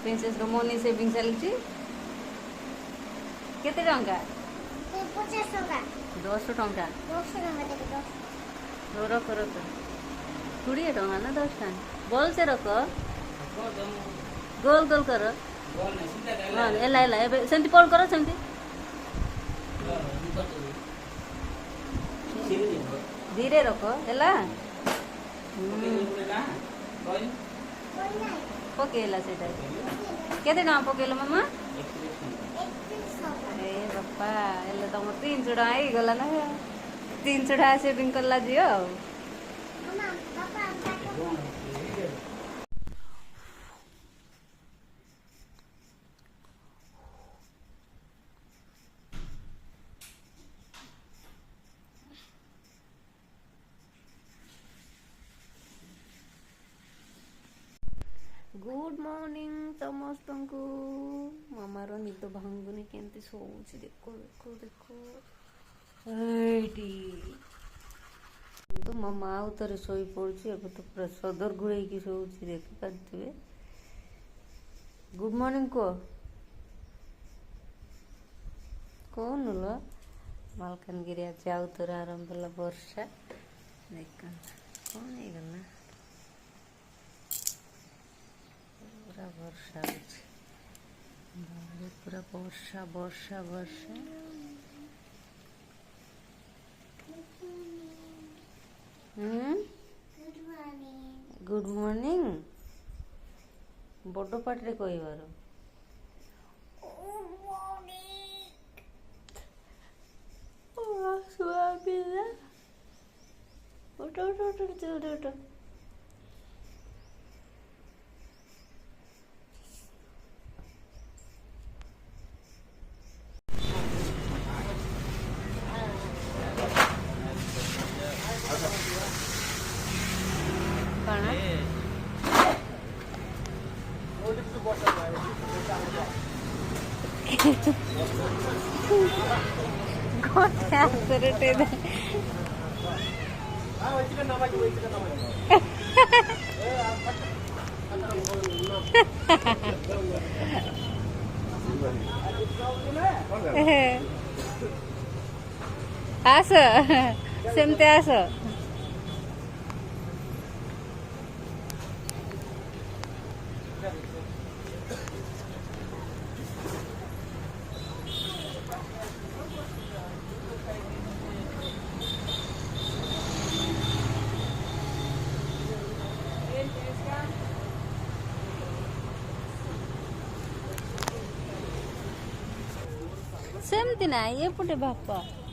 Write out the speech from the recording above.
princess रो money saving चलती केते टंका 10 टंका रख रख 20 टंका ना 10 टंका बोल से रख गोल गोल कर हाँ एला एला सेमती पॉल करो सेमती धीरे रखो एला पकेला सेटा केते ना पकेलो मामा ए बापा एले तम 300 टका आई गला ना 300 टका सेविंग करला जियो गुड मॉर्निंग समस्त को मामार निद भांगुनी केमती सोची देखो देखो देखो तो मामा आउ थे शोई पड़ी अब तो पूरा सदर घोड़े की सोची देखी पारे गुड मॉर्निंग कौन लो मालकानगिरी आज आउ थे आरंभ है वर्षा देख कौन होगा पूरा वर्षा पूरा वर्षा वर्षा वर्षा गुड मॉर्निंग बड़ पाटे कहबार उठ उठ उठ उठ उठ आस सेमते आस सेमती ना ये पटे बापा